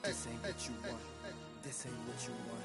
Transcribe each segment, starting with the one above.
This ain't what you want. This ain't what you want.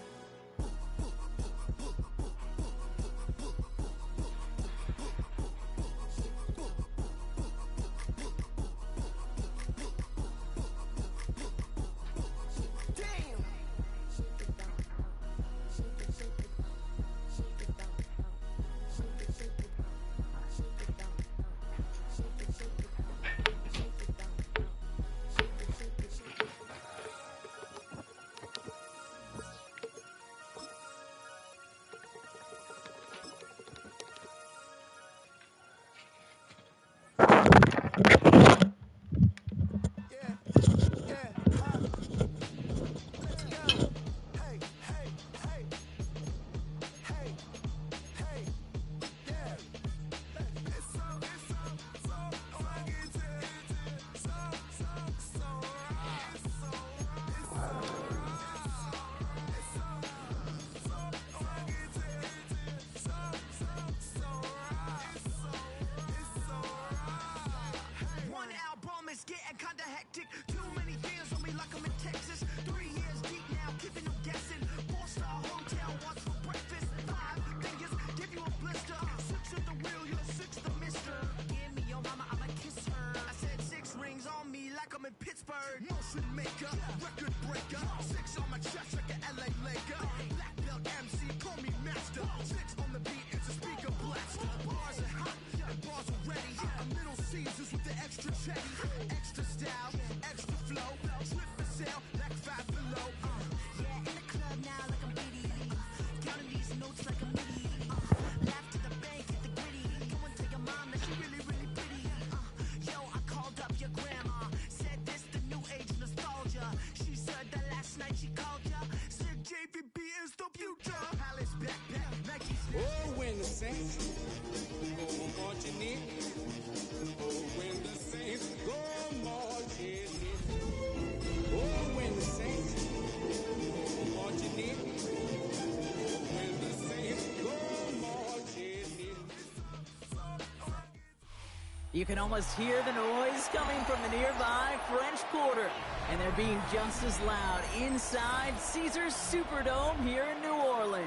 You can almost hear the noise coming from the nearby French Quarter, and they're being just as loud inside Caesars Superdome here in New Orleans.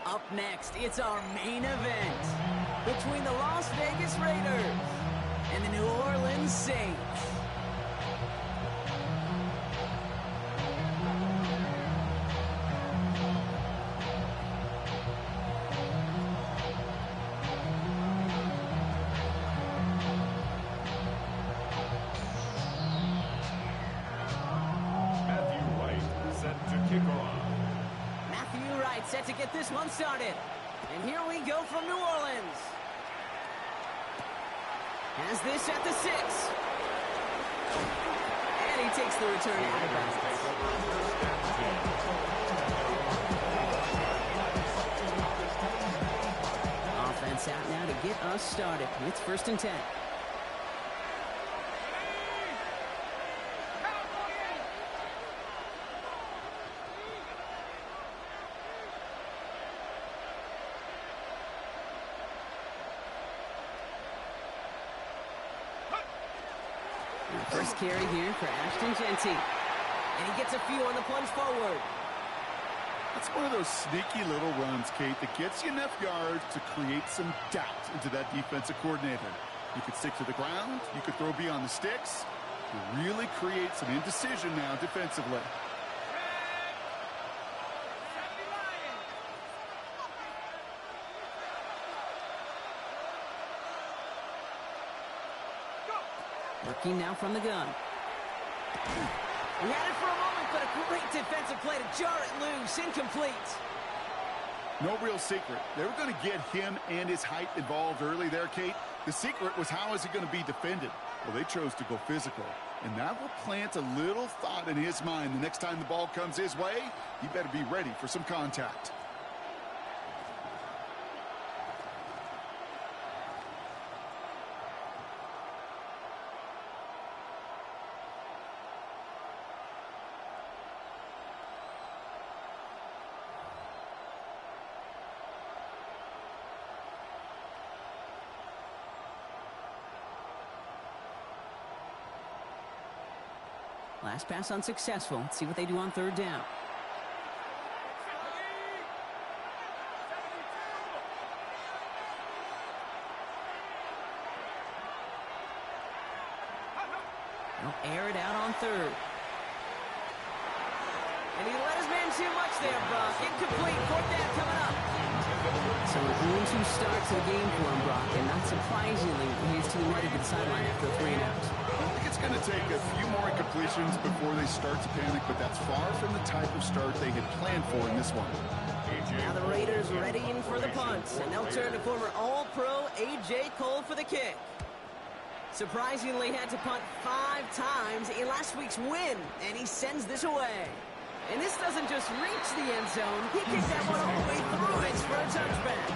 Up next, it's our main event between the Las Vegas Raiders and the New Orleans Saints. Set to get this one started. And here we go from New Orleans. Has this at the 6. And he takes the return out of bounds. Offense out now to get us started. It's 1st and 10. First carry here for Ashton Jeanty. And he gets a few on the plunge forward. That's one of those sneaky little runs, Kate, that gets you enough yards to create some doubt into that defensive coordinator. You could stick to the ground. You could throw beyond the sticks. You really create some indecision now defensively. Working now from the gun. He had it for a moment, but a great defensive play to jar it loose. Incomplete. No real secret. They were going to get him and his height involved early there, Kate. The secret was, how is he going to be defended? Well, they chose to go physical. And that will plant a little thought in his mind. The next time the ball comes his way, he better be ready for some contact. Last pass unsuccessful. Let's see what they do on third down. They'll air it out on third. And he let his man too much there, Brock. Incomplete. Fourth down coming up. So an 0-2 start to the game for him, Brock. And not surprisingly, his team headed to the sideline after a 3 and out. I think it's going to take a few more incompletions before they start to panic, but that's far from the type of start they had planned for in this one. Now the Raiders ready in for the punts, and they'll turn to former All-Pro A.J. Cole for the kick. Surprisingly had to punt 5 times in last week's win, and he sends this away. And this doesn't just reach the end zone, he kicked that one all the way through it for a touchback.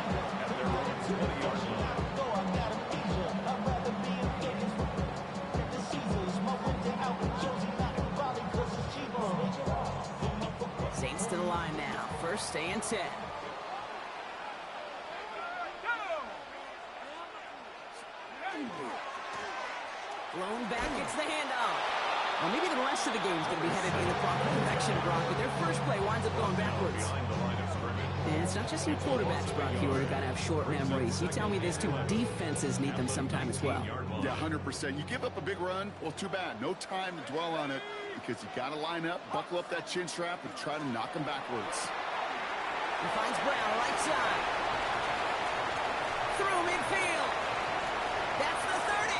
Saints to the line now, first and 10. Blown back, gets the handoff. Well, maybe the rest of the game is going to be headed in the proper direction, Brock, but their first play winds up going backwards. And it's not just your quarterbacks, Brock, here who got to have short memories. You tell me this too, defenses need them sometime as well. Yeah, 100%. You give up a big run, well, too bad. No time to dwell on it because you got to line up, buckle up that chin strap, and try to knock them backwards. He finds Brown, right side. Through midfield. That's the 30.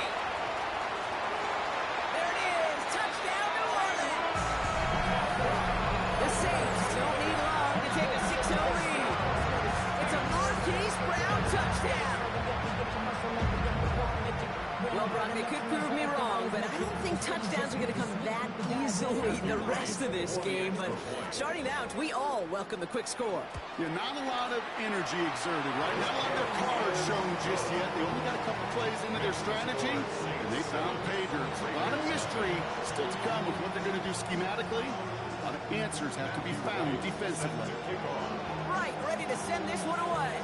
There it is. Touchdown, New Orleans. The Saints don't need long to take a 6-0 lead. It's a Marquise Brown touchdown. Well, Brock, they could prove me wrong, but I don't think touchdowns are going to come that easily the rest of this game. But starting out, we all welcome the quick score. Yeah, not a lot of energy exerted, right? Not a lot of their cards shown just yet. They only got a couple plays into their strategy, and they found pay dirt. A lot of mystery still to come with what they're going to do schematically. A lot of answers have to be found defensively. Right, ready to send this one away.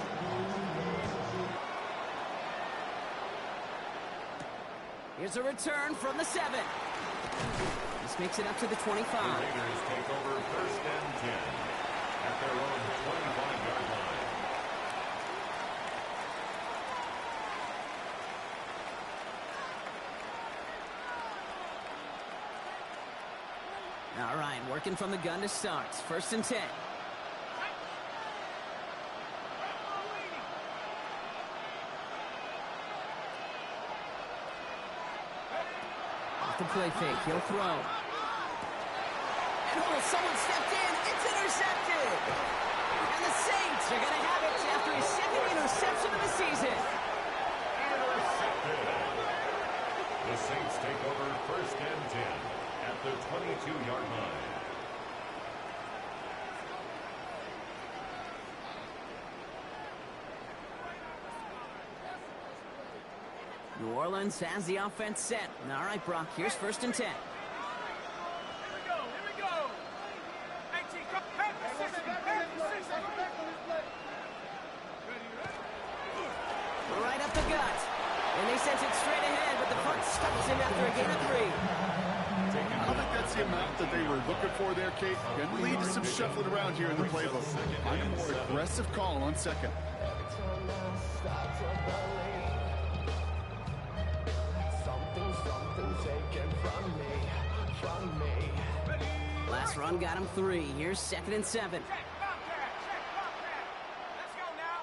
Here's a return from the 7. This makes it up to the 25. The Raiders take over first and 10 at their own 25-yard line. All right, working from the gun to start. First and 10. The play fake, he'll throw. And someone stepped in, it's intercepted! And the Saints are going to have it after his second interception of the season. Intercepted. The Saints take over first and 10 at the 22-yard line. New Orleans has the offense set. All right, Brock, here's first and 10. Here we go. 18, come back to 60. Right up the gut. And they sent it straight ahead, but the punt stops him after a gain of 3. I don't think that's the amount that they were looking for there, Kate. Going to lead to some shuffling around here in the playbook. Find a more aggressive call on second. Last run got him 3. Here's second and 7. Check, Bobcat. Let's go now.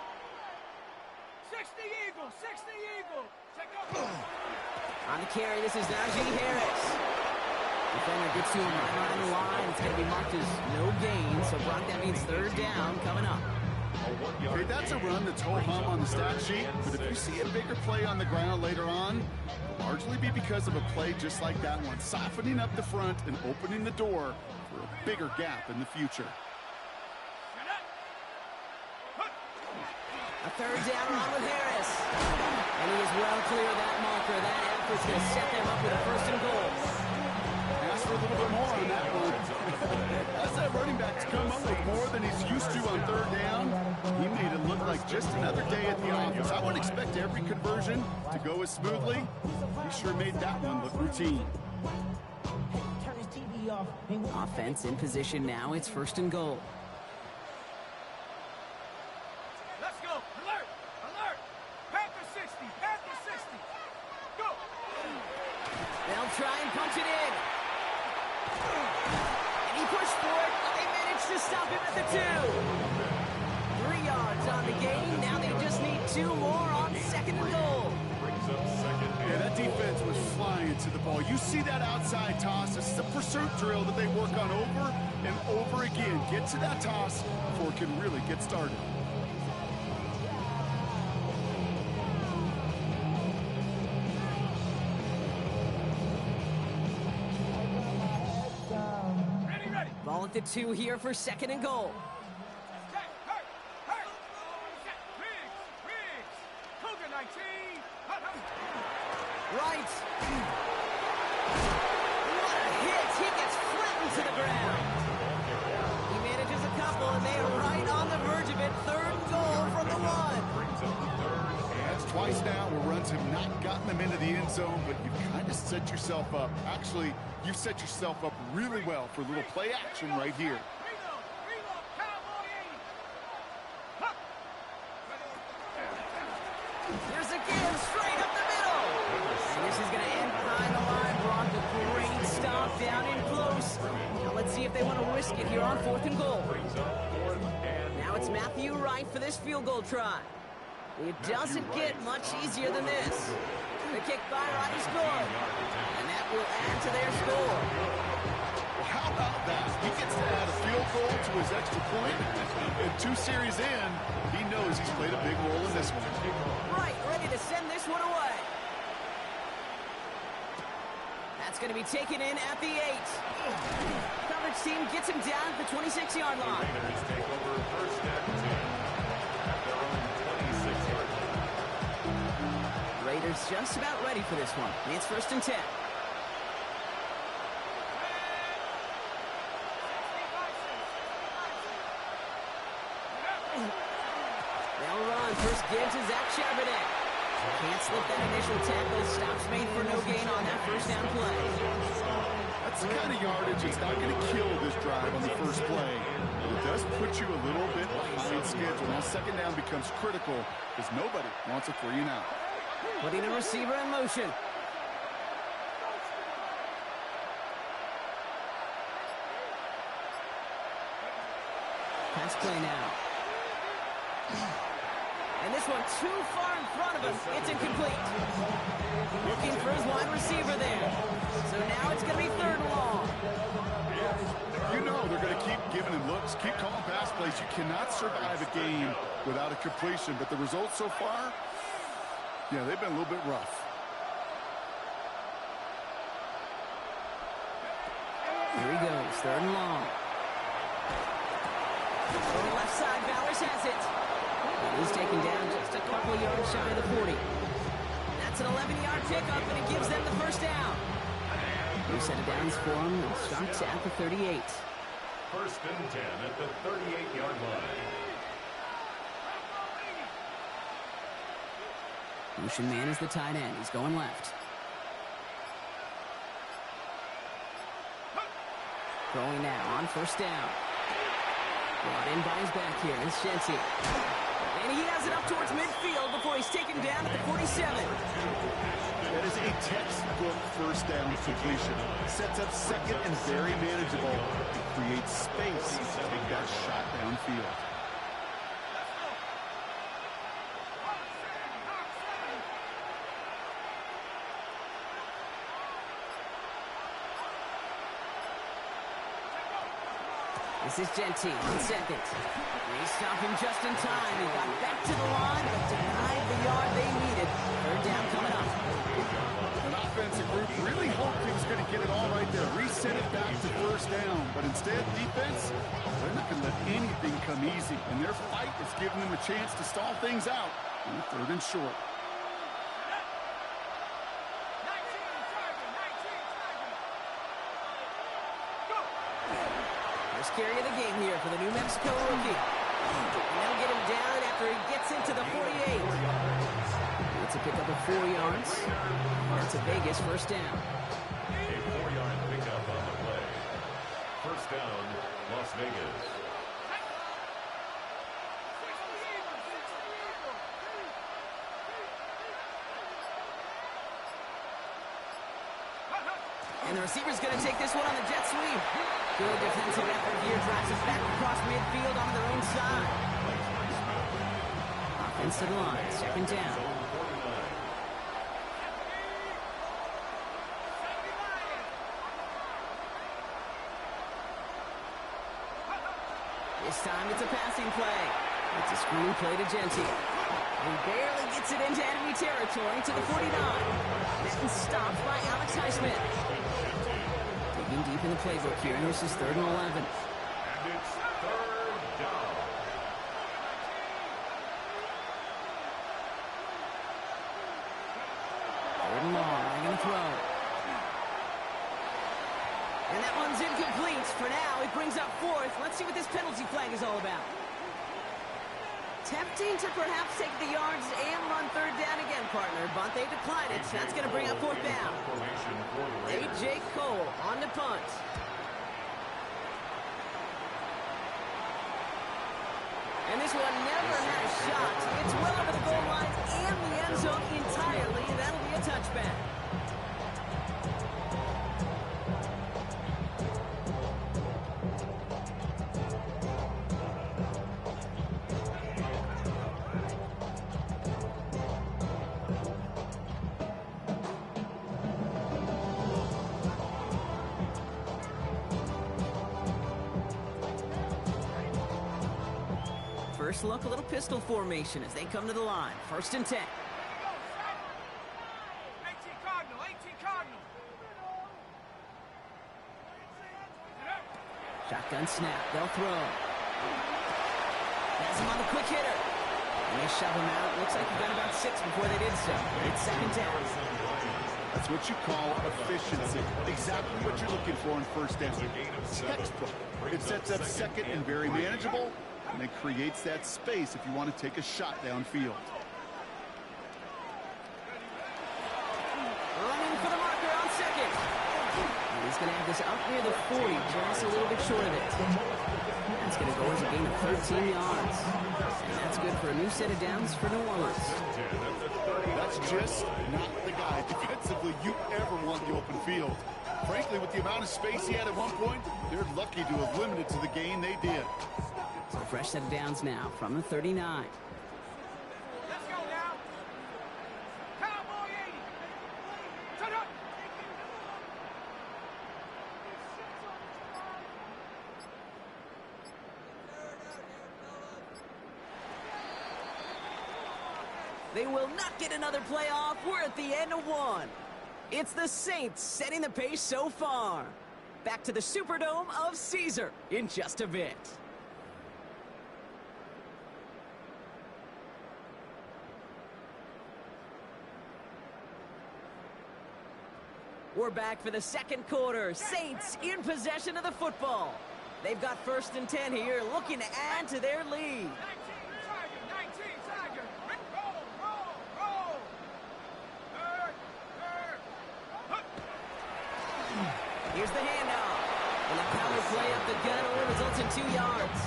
60 Eagle, 60 Eagle. Check up. On the carry, this is Najee Harris. Defender gets to him right around the line. It's going to be marked as no gain, so Brock, that means third down coming up. Okay, that's a run that's ho-hum on the stat sheet, but if you see a bigger play on the ground later on, it'll largely be because of a play just like that one, softening up the front and opening the door for a bigger gap in the future. A third down run with Harris. And he is well clear of that marker. That effort's going to set them up with a first and goal. Ask for a little bit more on that one. As that running back's come up with more than he's used to on third down, he made it look like just another day at the office. I wouldn't expect every conversion to go as smoothly. He sure made that one look routine. Offense in position now. It's 1st and goal. Let's go. Alert! Alert! Panther 60! Panther 60! Go! They'll try and punch it in. And he pushed for it. They managed to stop him at the 2. 3 yards on the game. Now they just need 2 more on 2nd and goal. Brings up 2nd Yeah, and that defense was flying to the ball. You see that outside toss. This is a pursuit drill that they work on over and over again. Get to that toss before it can really get started. Ready, ready! Ball at the 2 here for 2nd and goal. Hey, hurt! Hurt! Set! Riggs! Cougar 19! Hut, hut. Right. What a hit. He gets flattened to the ground. He manages a couple, and they are right on the verge of it. 3rd goal from the 1. brings up 3rd That's twice now where runs have not gotten them into the end zone, but you've kind of set yourself up. Actually, you've set yourself up really well for a little play action right here. Reload! Reload! Cowboy 80! Huh. Here's a give straight up the middle. And this is going to end behind the line. Brock, a great stop down in close. Now let's see if they want to risk it here on 4th and goal. brings up 4th and Now it's Matthew Wright for this field goal try. It doesn't get much easier than this. The kick by Wright is good. And that will add to their score. Well, how about that? He gets to add a field goal to his extra point. And 2 series in, he knows he's played a big role in this one. Wright ready to send this one away. That's going to be taken in at the 8. Coverage team gets him down at the 26-yard line. Raiders take over 1st and 10 at their own 26-yard line. Raiders just about ready for this one. It's 1st and 10. 65 They'll run. First give to Zach Charbonnet. Can't slip that initial tackle. Stops made for no gain on that 1st down play. That's the kind of yardage it's not going to kill this drive on the first play. But it does put you a little bit behind schedule. Now 2nd down becomes critical because nobody wants a 3 and out. Putting the receiver in motion. Pass play now. And this one too far in front of him. It's incomplete. Looking for his wide receiver there. So now it's going to be 3rd and long. You know they're going to keep giving him looks, keep calling pass plays. You cannot survive a game without a completion. But the results so far, yeah, they've been a little bit rough. Here he goes, 3rd and long. On the left side, Bowers has it. He's taken down just a couple of yards shy of the 40. That's an 11-yard pickup, and it gives them the 1st down. New set of downs for him. It starts at the 38. 1st and 10 at the 38-yard line. Motion man is the tight end. He's going left. Throwing now on 1st down. Brought in by his back here. It's Shenty. And he has it up towards midfield before he's taken down at the 47. That is a textbook 1st down completion. Sets up 2nd and very manageable. It creates space to take that shot downfield. This is Genty on 2nd. They stop him just in time. He got back to the line, but denied the yard they needed. 3rd down coming up. An offensive group really hoped he was going to get it all right there. Reset it back to 1st down. But instead, defense, they're not going to let anything come easy. And their fight is giving them a chance to stall things out on 3rd and short. 19, Tiger! 19, Tiger! Go! First carry of the game here for the New Mexico rookie. And they'll get him down after he gets into the 48. It's a pickup of 4 yards. That's a Vegas 1st down. A 4-yard pickup on the play. First down, Las Vegas. And the receiver's going to take this one on the jet sweep. Good defensive effort here. Drives us back across midfield on their own side. Offense to the line. Second down. This time it's a passing play. It's a screen play to Genty. He barely gets it into enemy territory to the 49. Then stopped by Alex Highsmith. Digging deep in the playbook here, and this is 3rd and 11. And it's 3rd down. Third and long, they're going to throw. And that one's incomplete. For now, it brings up 4th. Let's see what this penalty flag is all about. Tempting to perhaps take the yards and run 3rd down again, partner, but they declined it. That's going to bring up 4th down. A.J. Cole on the punt. And this one never had a shot. It's well over the goal line and the end zone entirely, and that'll be a touchback. First look, a little pistol formation as they come to the line. 1st and 10. 18 Cardinal, 18 Cardinal. Shotgun snap. They'll throw. Has him on the quick hitter. And they shove him out. Looks like he got about 6 before they did so. It's 2nd down. That's what you call efficiency. Exactly what you're looking for on 1st down. Textbook. It sets up 2nd and very manageable, and it creates that space if you want to take a shot downfield. Running for the marker on 2nd. And he's going to have this up near the 40, just a little bit short of it. That's going to go as a gain of 13 yards. And that's good for a new set of downs for New Orleans. That's just not the guy defensively you ever want in the open field. Frankly, with the amount of space he had at one point, they're lucky to have limited to the gain they did. So fresh set of downs now from the 39. Let's go now. Cowboy 80. Turn up. They will not get another playoff. We're at the end of one. It's the Saints setting the pace so far. Back to the Superdome of Caesar in just a bit. We're back for the 2nd quarter. Saints in possession of the football. They've got 1st and 10 here, looking to add to their lead. 19 Tiger, 19 Tiger. Roll, roll, roll. Third. Here's the handoff. And a power play up the gut only results in 2 yards.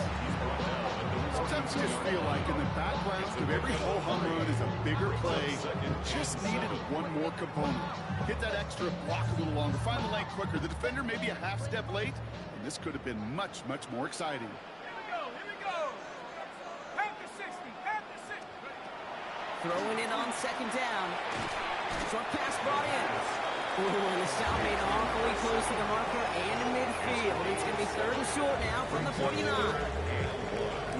Sometimes you just feel like in the background of every ho-hum run is a bigger play and just needed one more component. Get that extra block a little longer, find the lane quicker. The defender may be a half step late, and this could have been much, much more exciting. Here we go. Half the 60, half the 60. Throwing it on 2nd down. Short pass brought in. Ooh, and the stop made awfully close to the marker and in midfield. It's going to be 3rd and short now from the 49.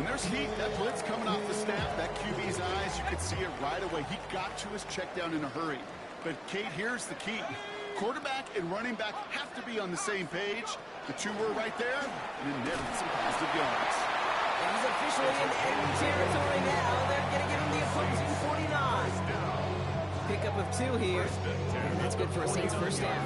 When there's heat, that blitz coming off the snap, that QB's eyes, you could see it right away. He got to his check down in a hurry. But, Kate, here's the key. Quarterback and running back have to be on the same page. The two were right there, and it netted some positive yards. And he's officially in enemy territory now. They're going to give him the opposing 49. Pickup of 2 here. And that's good for a Saints 1st down.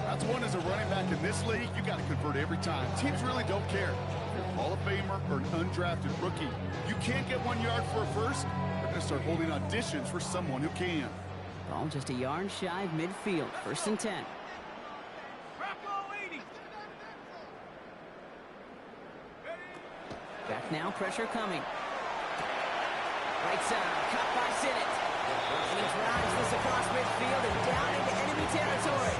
That's one as a running back in this league, you got to convert every time. Teams really don't care. If you're a Hall of Famer or an undrafted rookie, you can't get 1 yard for a first. They're going to start holding auditions for someone who can. Ball just a yard shy of midfield. 1st and 10. Rocco 80. now. Pressure coming. Right side, cut by Sinnott. And he drives this across midfield and down into enemy territory.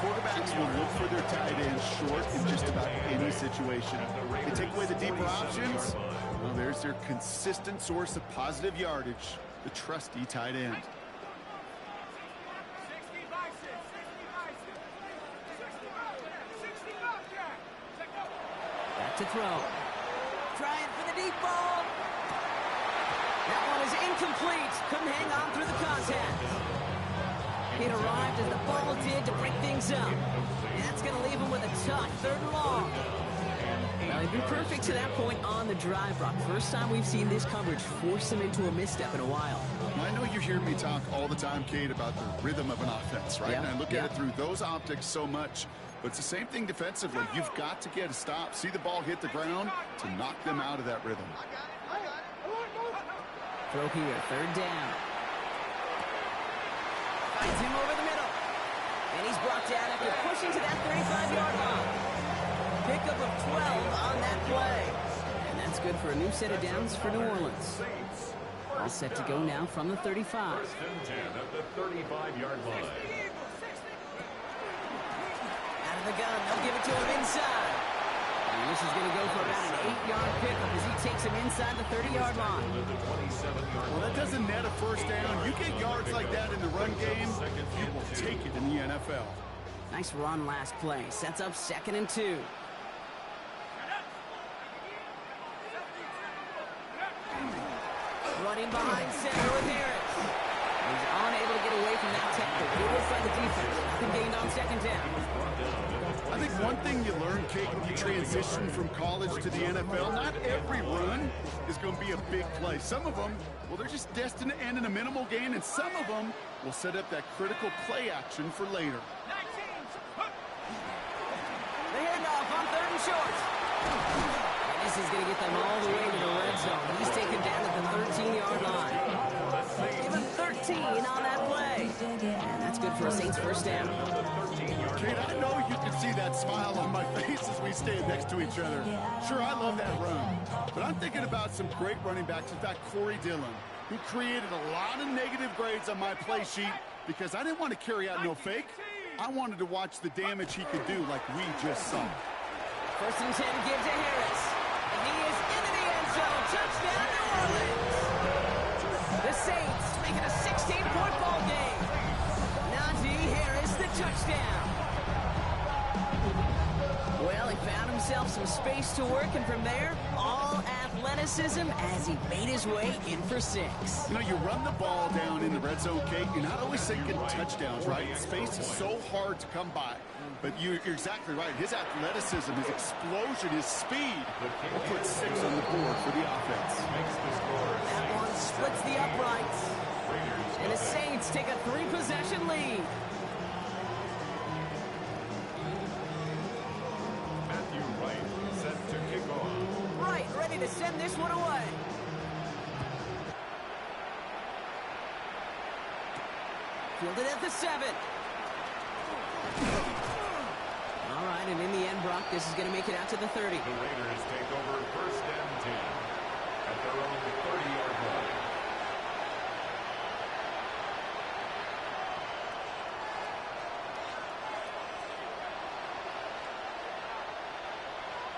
Quarterbacks will look for their tight ends short in just about any situation. They take away the deeper options. Well, there's their consistent source of positive yardage, the trusty tight end. 60 by 6, 60 by 6. 60 Bobcat. Check up. Back to throw. Trying for the deep ball. That one is incomplete. Couldn't hang on through the contact. It arrived as the ball did to break things up. And that's going to leave him with a tough 3rd and long. Well, he'd been perfect to that point on the drive, Brock. First time we've seen this coverage force him into a misstep in a while. I know you hear me talk all the time, Kate, about the rhythm of an offense, right? Yeah, And I look yeah. at it through those optics so much. But it's the same thing defensively. You've got to get a stop, see the ball hit the ground to knock them out of that rhythm. Throw here, 3rd down. Finds him over the middle. And he's brought down after pushing to that 35-yard line. Pickup of 12 on that play. And that's good for a new set of downs for New Orleans. All set to go now from the 35. 1st and 10 at the 35-yard line. Out of the gun, they'll give it to him inside. And this is going to go for about an 8-yard pickup as he takes him inside the 30-yard line. Well, that doesn't net a first down. You get yards like that in the run game, you will take it in the NFL. Nice run last play. Sets up 2nd and 2. Running behind center with Harris. He's unable to get away from that tackle. Good work by the defense. Nothing gained on 2nd down. I think one thing you learn, Kate, when you transition from college to the NFL, not every run is going to be a big play. Some of them, well, they're just destined to end in a minimal gain, and some of them will set up that critical play action for later. The handoff on 3rd and short. And this is going to get them all the way to the red zone. He's taken down at the 13-yard line. Give him 13 on that play. And that's good for a Saints 1st down. Kate, I know you can see that smile on my face as we stand next to each other. Sure, I love that run. But I'm thinking about some great running backs. In fact, Corey Dillon, who created a lot of negative grades on my play sheet because I didn't want to carry out no fake. I wanted to watch the damage he could do like we just saw. 1st and 10, give to Harris. And he is into the end zone. Touchdown, New Orleans. The Saints make it a 16-point ball game. Najee Harris, the touchdown. Well, he found himself some space to work, and from there, all athleticism as he made his way in for 6. You know, you run the ball down in the red zone, Kate, you're not always thinking touchdowns, right? Space is so hard to come by. But you're exactly right. His athleticism, his explosion, his speed will put 6 on the board for the offense. That one splits the uprights. And the Saints take a 3-possession lead. Matthew Wright set to kick off. Right, ready to send this one away. Fielded at the 7. All right, and in the end, Brock, this is going to make it out to the 30. The Raiders take over 1st and 10 at their own 30-yard line.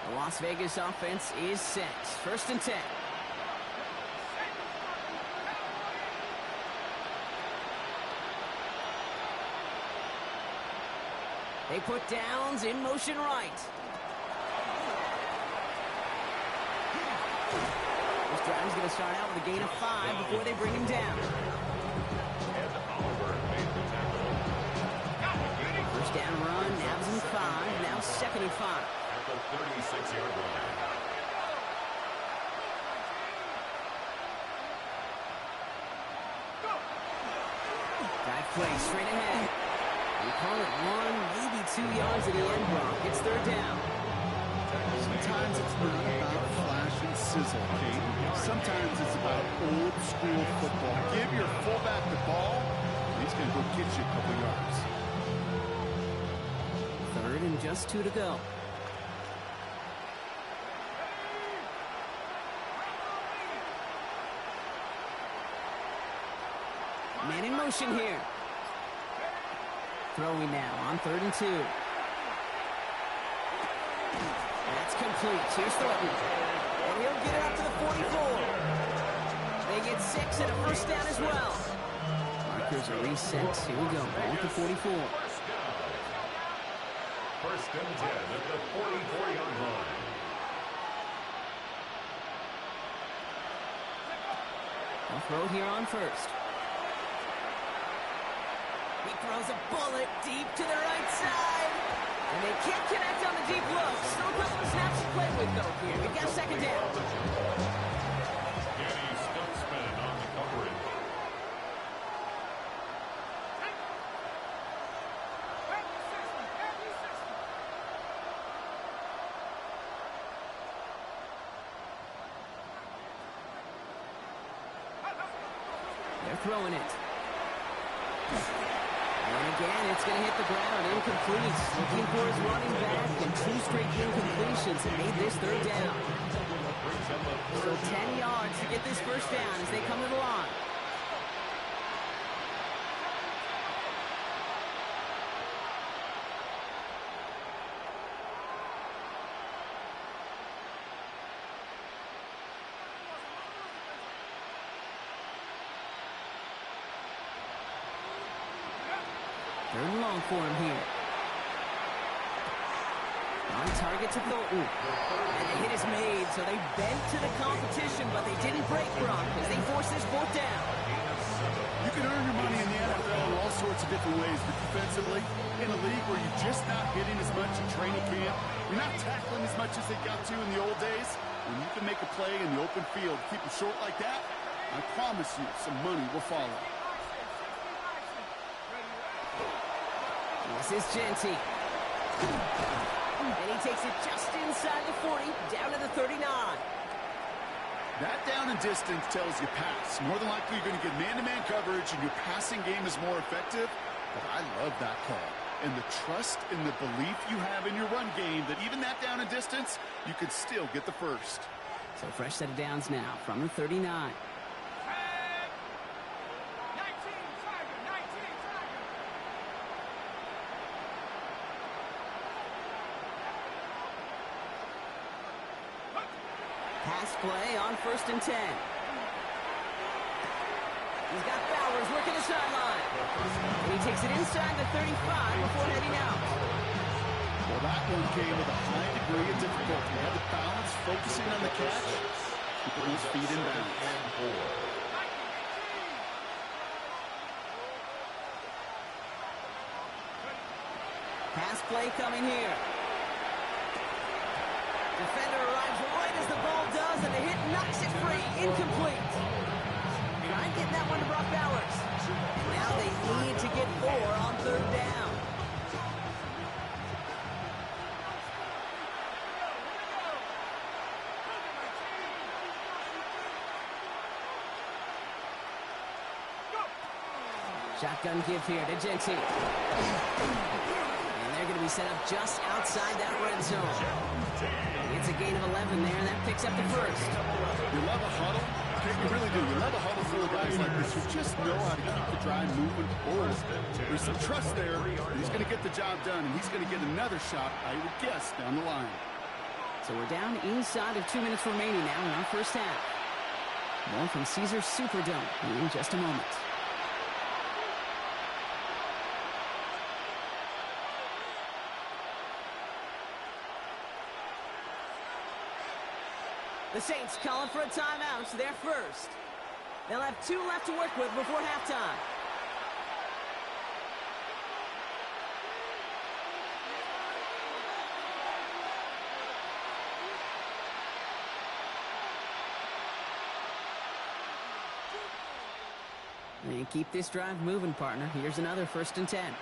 The Las Vegas offense is set. 1st and 10. They put downs in motion right. This drive's going to start out with a gain of 5 before they bring him down. Ed Oliver made the tackle. 1st down run, nabs him 5, now 2nd and 5. At the 36-yard line. Drive play straight ahead. We call it 1, maybe 2 yards at the end, Brock. It's 3rd down. Sometimes it's not about flash and sizzle, Kate. Sometimes it's about old school football. Give your fullback the ball, and he's going to go get you a couple yards. 3rd and just 2 to go. Man in motion here. Throwing now on 3rd and 2. That's complete. Here's Thornton. And he'll get it up to the 44. They get 6 and a first down as well. Markers are reset. Here we go. Ball at the 44. First and 10 at the 44-yard line. They'll throw it here on 1st. He throws a bullet deep to the right side. And they can't connect on the deep look. Still a couple of snaps to play with, though, here. We've got 2nd down. Danny Stutzman on the coverage. They're throwing it. And again, it's going to hit the ground. Incomplete. Looking for his running back, and 2 straight incompletions that made this 3rd down. So 10 yards to get this first down as they come to the line. Third and long for him here. On target to Thornton. And the hit is made, so they bent to the competition, but they didn't break Brock as they force this 4th down. You can earn your money in the NFL in all sorts of different ways, but defensively, in a league where you're just not hitting as much in training camp, you're not tackling as much as they got to in the old days, when you can make a play in the open field, keep it short like that, I promise you some money will follow. This is Jeanty. And he takes it just inside the 40, down to the 39. That down and distance tells you pass. More than likely, you're going to get man-to-man coverage, and your passing game is more effective. But I love that call. And the trust and the belief you have in your run game that even that down and distance, you could still get the first. So fresh set of downs now from the 39. Pass play on 1st and 10. He's got Bowers working the sideline. And he takes it inside the 35 before heading out. Well, that one came with a high degree of difficulty. He had to balance, focusing on the catch, keeping his feet in bounds. Pass play coming here. Defender arrives right as the ball does, and the hit knocks it free. Incomplete. Trying to get that one to Brock Bowers. Now they need to get 4 on 3rd down. Shotgun give here to Jeanty. And they're going to be set up just outside that red zone. It's a gain of 11 there, and that picks up the first. You love a huddle. Okay, you really do. You love a huddle full of guys like this who just know how to keep the drive moving forward. There's some trust there. He's going to get the job done, and he's going to get another shot, I would guess, down the line. So we're down inside of 2 minutes remaining now in our first half. More from Caesars Superdome in just a moment. The Saints calling for a timeout. It's their first. They'll have 2 left to work with before halftime. And keep this drive moving, partner. Here's another 1st and 10.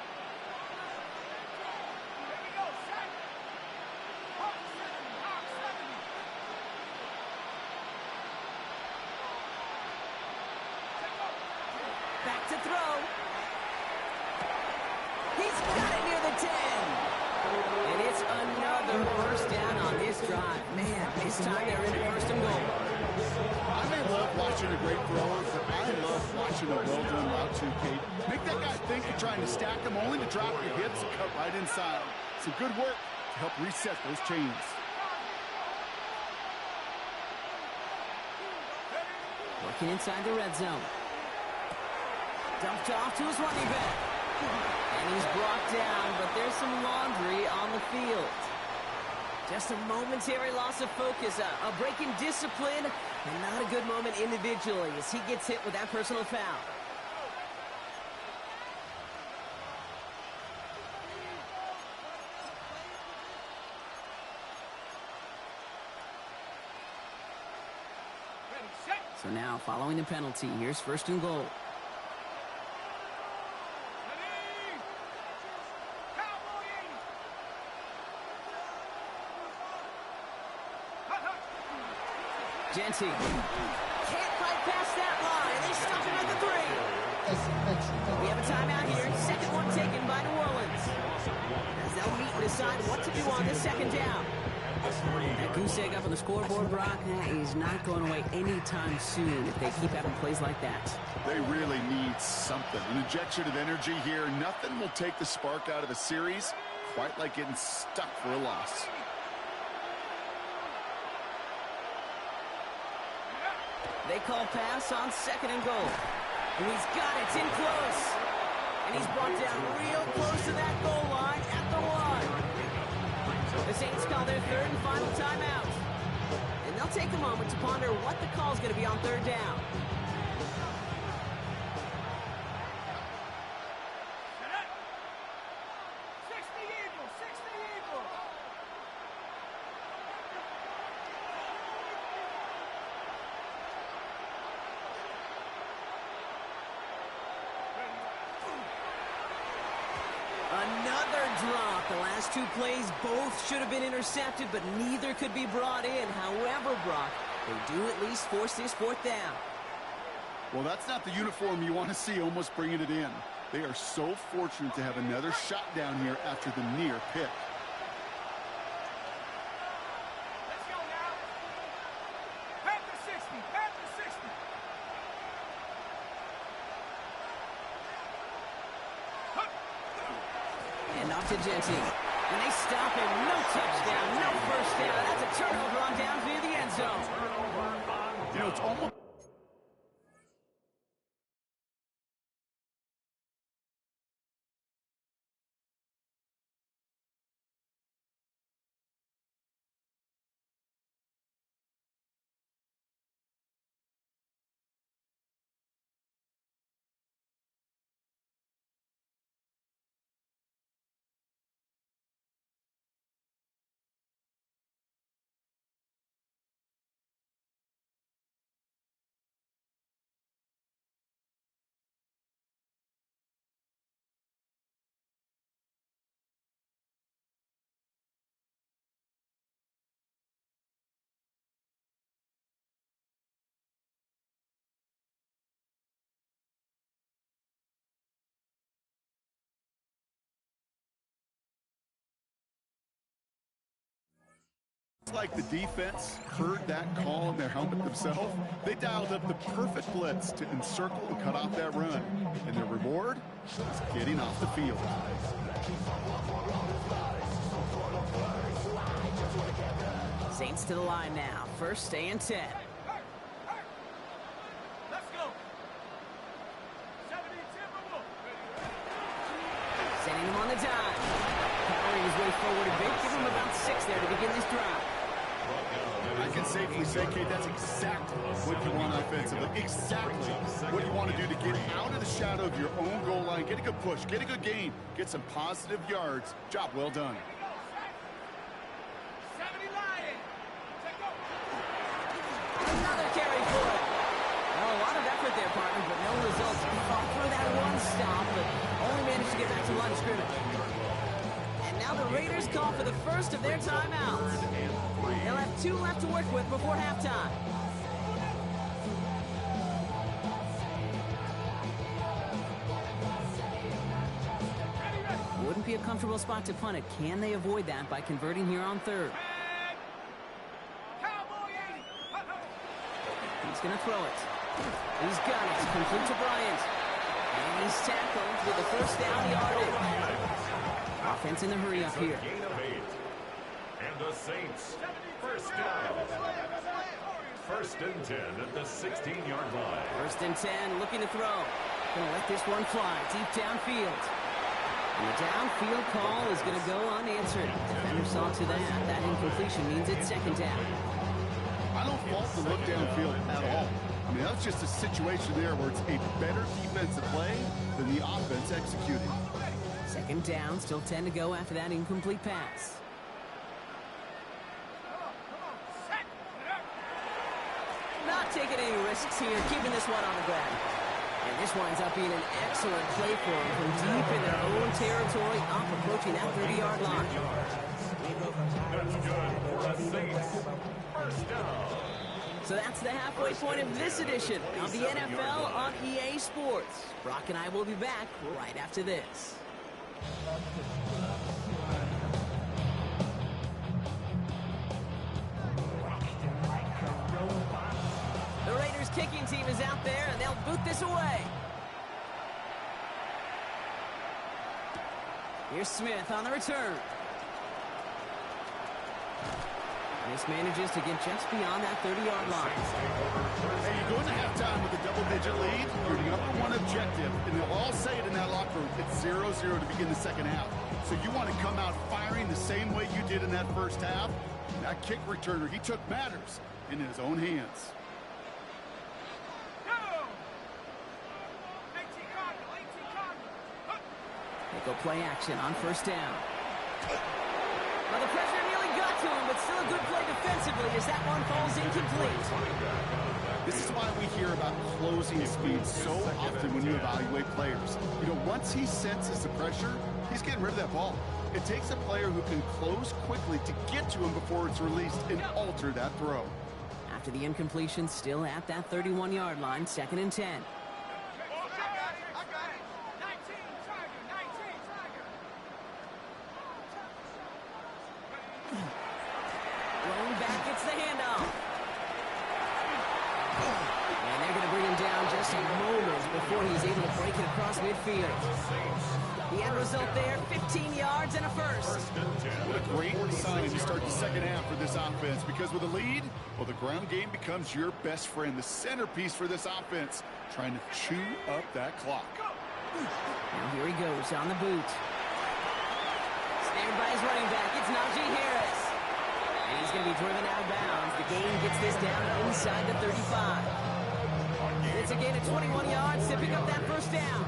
Back to throw. He's got it near the 10. And it's another first down on this drive. Man, this time they're in 1st and goal. I may love watching a great throw, but I love watching a well-done route too, Kate. Make that guy think you're trying to stack him, only to drop your hips and cut right inside. Some good work to help reset those chains. Working inside the red zone. Dumped off to his running back. And he's brought down, but there's some laundry on the field. Just a momentary loss of focus, a break in discipline, and not a good moment individually as he gets hit with that personal foul. So now, following the penalty, here's first and goal. Genty can't fight past that line. They stop him at the 3. We have a timeout here. Second one taken by New Orleans. As they'll meet and decide what to do on this second down. That goose egg up on the scoreboard, Brock, is not going away anytime soon if they keep having plays like that. They really need something. An injection of energy here. Nothing will take the spark out of a series quite like getting stuck for a loss. They call pass on second and goal. And he's got it. It's in close. And he's brought down real close to that goal line at the 1. The Saints call their third and final timeout. And they'll take a moment to ponder what the call is going to be on third down. Another drop. The last 2 plays both should have been intercepted, but neither could be brought in. However, Brock, they do at least force this fourth down. Well, that's not the uniform you want to see almost bringing it in. They are so fortunate to have another shot down here after the near pick. Let's go now. Panther 60. Panther 60. And off to Genty. And they stop him. No touchdown, no first down. That's a turnover on down near the end zone. You know, it's almost... like the defense heard that call in their helmet themselves. They dialed up the perfect blitz to encircle and cut off that run. And their reward is getting off the field. Saints to the line now. First and 10. Let's go. 70 Timberwolves. Sending him on the dime. Powering his way forward a bit. Give him about 6 there to begin this drive. I can safely say, Kate, that's exactly what you want offensively. Exactly what you want to do to get out of the shadow of your own goal line. Get a good push. Get a good gain. Get some positive yards. Job well done. 70 Lions. Take over. Another carry for it. Well, a lot of effort there, partner, but no results. He fought through that one stop, but only managed to get back to line of scrimmage. And now the Raiders call for the first of their timeouts. They'll have 2 left to work with before halftime. Wouldn't be a comfortable spot to punt it. Can they avoid that by converting here on third? Cowboy 80. He's going to throw it. He's got it. Complete to Bryant. And he's tackled with the first down yardage. Offense in the hurry up here. Gain of 8. And the Saints, first down. First and 10 at the 16-yard line. First and 10, looking to throw. Gonna let this one fly deep downfield. And the downfield call is gonna go unanswered. Defender saw to that. That incompletion means it's second down. I don't fault the look downfield at all. I mean, that's just a situation there where it's a better defensive play than the offense executing. Second down, still 10 to go after that incomplete pass. Not taking any risks here, keeping this one on the ground. And this winds up being an excellent play for them from deep in their own territory, up approaching that 30-yard line. That's good for the Saints. First down. So that's the halfway point of this edition of the NFL on EA Sports. Brock and I will be back right after this. The Raiders kicking team is out there, and they'll boot this away. Here's Smith on the return. This manages to get just beyond that 30-yard line. Hey, you go into halftime with a double-digit lead, your number one objective, and they'll all say it in that locker room, it's 0-0 to begin the second half. So you want to come out firing the same way you did in that first half. That kick returner, he took matters in his own hands. They go play action on first down. Well, the pressure nearly got to him, but still a good play defensively as that one falls incomplete. This is why we hear about closing speed so often when you evaluate players. You know, once he senses the pressure, he's getting rid of that ball. It takes a player who can close quickly to get to him before it's released and alter that throw. After the incompletion, still at that 31-yard line, second and 10. Rolling back, gets the handoff. And they're going to bring him down just a moment before he's able to break it across midfield. The end result there, 15 yards and a first. What a great sign to start the second half for this offense, because with a lead, well, the ground game becomes your best friend, the centerpiece for this offense, trying to chew up that clock. Now here he goes on the boot. Snared by his running back, it's Najee Harris. And he's going to be driven out of bounds. The gain gets this down inside the 35. It's a gain of 21 yards to pick up that first down.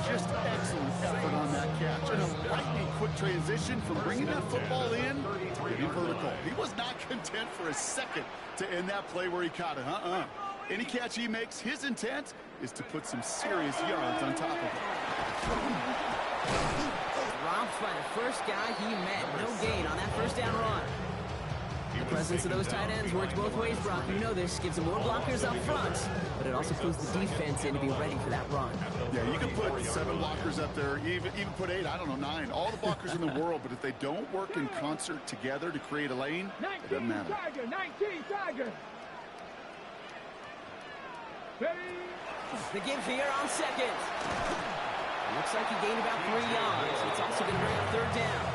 Just excellent effort on that catch. And a lightning quick transition from bringing that football in to getting vertical. He was not content for a second to end that play where he caught it. Any catch he makes, his intent is to put some serious yards on top of it. Dropped by the first guy he met. No gain on that first down run. The presence of those tight ends works both ways, Brock. You know this. Gives them more blockers up front, but it also puts the defense in to be ready for that run. Yeah, you can put 7 blockers up there, even put 8, I don't know, 9. All the blockers in the world, but if they don't work in concert together to create a lane, it doesn't matter. 19 Tiger. The give here on second. Looks like he gained about 3 yards. It's also going to bring up third down.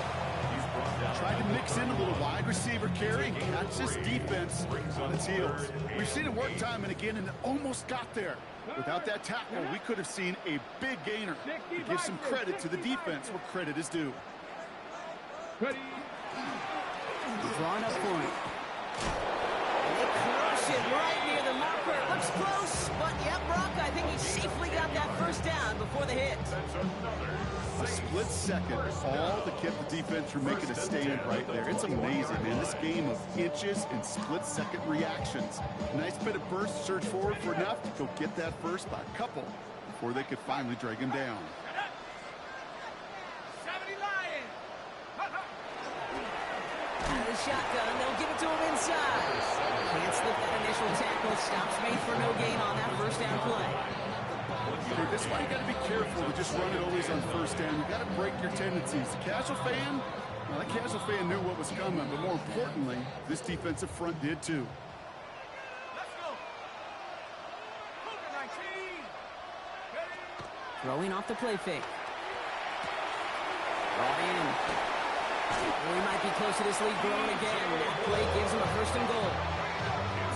Tried to mix in a little wide receiver carry and catch this defense on its heels. We've seen it work time and again, and it almost got there. Without that tackle, we could have seen a big gainer. To give some credit to the defense where credit is due. Drawn up for it. And they crush it right near the marker. Looks close, but yeah, Brock, I think he safely got that first down before the hit. A split second, all to keep the defense from making a stand right there. It's amazing, man. This game of inches and split-second reactions. Nice bit of burst, surge forward for enough to go get that first by a couple before they could finally drag him down. 70 Lions. Out of the shotgun, they'll give it to him inside. Can't slip that initial tackle. Stops made for no gain on that first down play. Okay, this is why you got to be careful to just run it always on first down. You got to break your tendencies. The casual fan, well, that casual fan knew what was coming, but more importantly, this defensive front did too. Let's go. Throwing off the play fake. Brought in. We might be close to this lead growing again. That play gives him a first and goal.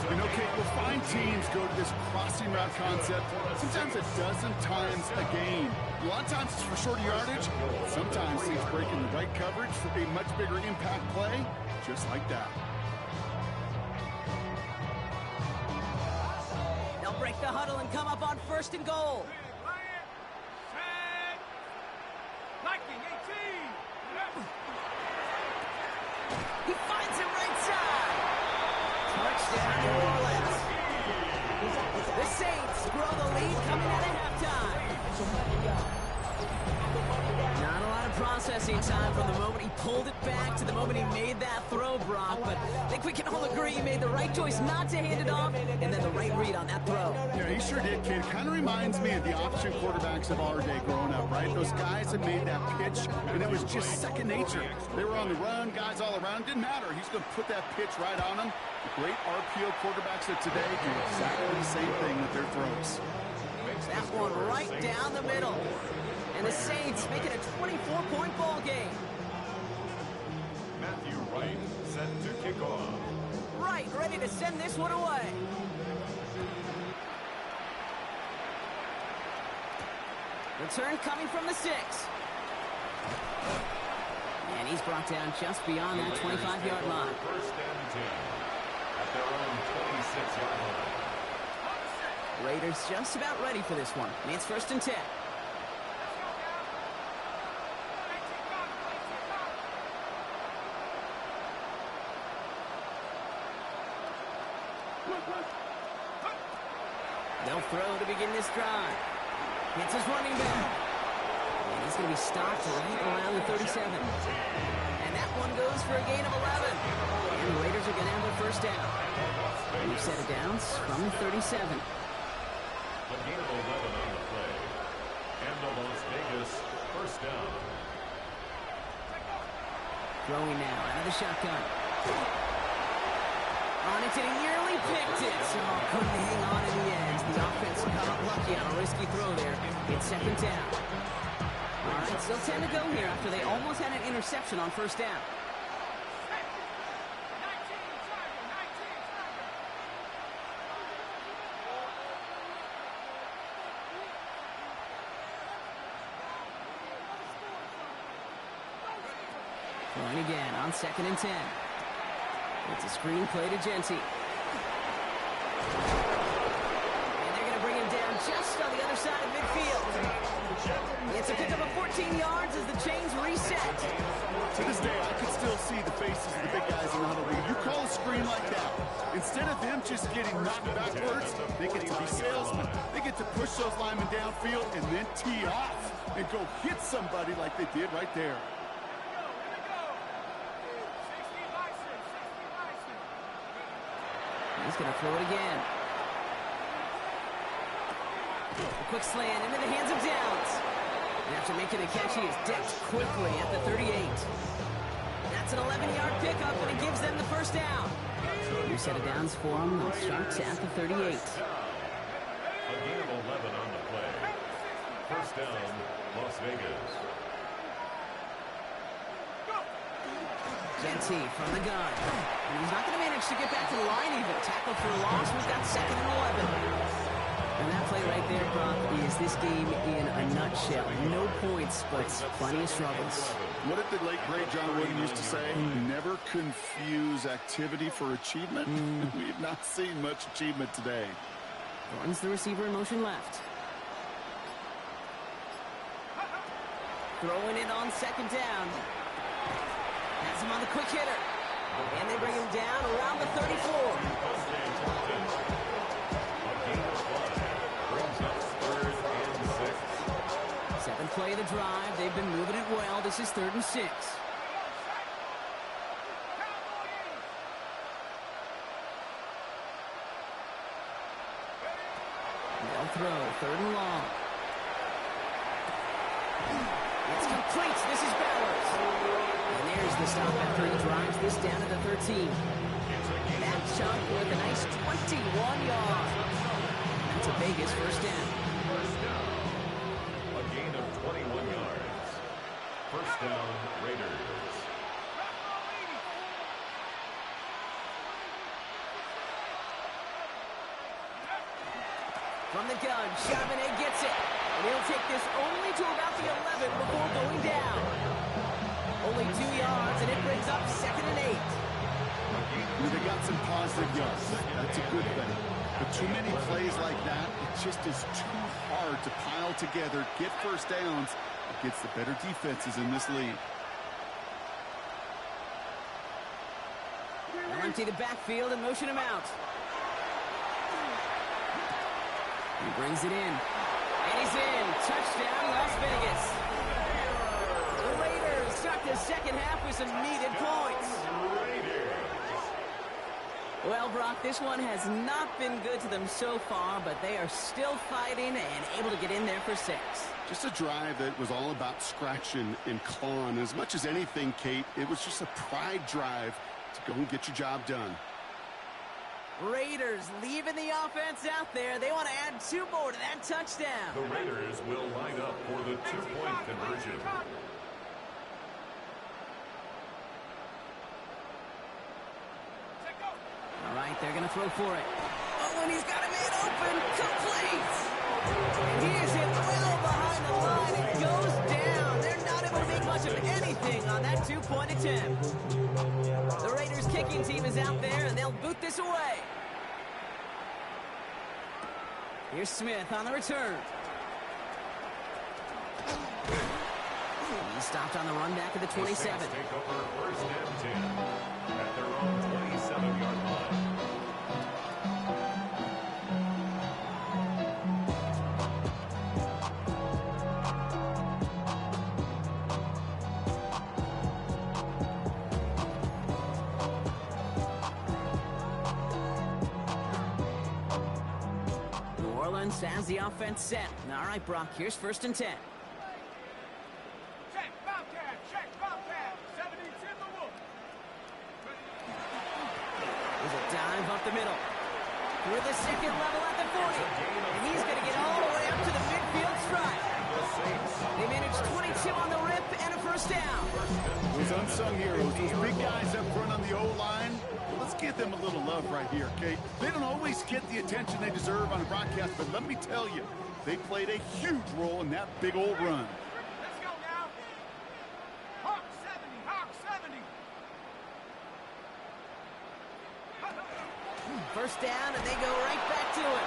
You know, Kate, we'll find teams go to this crossing route concept sometimes a dozen times a game. A lot of times it's for shorter yardage. Sometimes teams break in the right coverage for a much bigger impact play, just like that. They'll break the huddle and come up on first and goal. Set. Liking 18. He finds him right side. Touchdown, New Orleans. The Saints grow the lead coming out of halftime. Not a lot of processing time from the moment he pulled it back to the moment he made that throw, Brock. But I think we can all agree he made the right choice not to hand it off, and then the right read on that throw. Yeah, he sure did, kid. Kind of reminds me of the option quarterbacks of our day growing up, right? Those guys that made that pitch, and it was just second nature. They were on the run, guys all around. Didn't matter. He's going to put that pitch right on them. The great RPO quarterbacks of today do exactly the same thing with their throws. That one right down the middle. And the Saints make it a 24-point ball game. Matthew Wright set to kick off. Right, ready to send this one away. Return coming from the 6. And he's brought down just beyond that 25-yard line. First and 10 at their own 26-yard line. Raiders just about ready for this one. It's first and 10. They'll throw to begin this drive. It's his running back. And he's going to be stopped right around the 37. And that one goes for a gain of 11. And the Raiders are going to have a first down. We've set it down from the 37. A gain of 11 on the play. And the Las Vegas first down. Throwing now out of the shotgun. On it, and he nearly picked it. So couldn't hang on in the end. The offense got up lucky on a risky throw there. It's second down. All right, still 10 to go here after they almost had an interception on first down. Throwing again on second and 10. It's a screen play to Genty. And they're going to bring him down just on the other side of midfield. It's a pickup of 14 yards as the chains reset. To this day, I can still see the faces of the big guys in the huddle. When you call a screen like that, instead of them just getting knocked backwards, they get to be salesmen. They get to push those linemen downfield and then tee off and go hit somebody like they did right there. He's going to throw it again. A quick slant into the hands of Downs. And after making the catch, he is decked quickly at the 38. That's an 11-yard pickup, and it gives them the first down. New set of downs for him. It starts at the 38. A gain of 11 on the play. First down, Las Vegas. Genty from the gun. And he's not going to manage to get back to the line even. Tackle for a loss. We've got second and 11. And that play right there, Brock, is this game in a nutshell. No points, but plenty of struggles. What did the late, great John Wooden used to say? Never confuse activity for achievement. We have not seen much achievement today. Runs the receiver in motion left. Throwing it on second down. Has him on the quick hitter. And they bring him down around the 34. Seventh play of the drive. They've been moving it well. This is 3rd and 6. They'll throw. 3rd and long. It's complete. This is Bowers. And there's the stop after he drives this down to the 13. That chunk with a nice 21 yards. That's a Vegas first down. A From the gun, Charbonnet gets it. And he'll take this only to about the 11 before going down. Only 2 yards, and it brings up 2nd and 8. Well, they got some positive yards. That's a good thing. But too many plays like that, it just is too hard to pile together, get first downs against the better defenses in this league. They'll empty the backfield and motion him out. He brings it in. And he's in. Touchdown, Las Vegas. The Raiders start the second half with some needed points. Well, Brock, this one has not been good to them so far, but they are still fighting and able to get in there for 6. Just a drive that was all about scratching and clawing. As much as anything, Kate, it was just a pride drive to go and get your job done. Raiders leaving the offense out there. They want to add 2 more to that touchdown. The Raiders will line up for the 2-point conversion. All right, they're going to throw for it. Oh, and he's got a man open. Complete. And he is hit well behind the line. It goes down. They're not able to make much of anything on that 2-point attempt. The Raiders kicking team is out there, and they'll boot this away. Here's Smith on the return. He stopped on the run back at the 27. The Saints take over 1st and 10 at their own 27-yard line. Has the offense set. All right, Brock, here's 1st and 10. Check, Bobcat, check, Bobcat. 70 Timberwolf. There's a dive up the middle. With the 2nd level at the 40. And he's going to get all the way up to the midfield stripe. They managed 22 on the rip and a 1st down. Those unsung heroes, those big guys up front on the O-line, let's give them a little love right here, Kate. They don't always get the attention they deserve on a broadcast, but let me tell you, they played a huge role in that big old run. Let's go now. Hawk 70, Hawk 70. 1st down, and they go right back to it.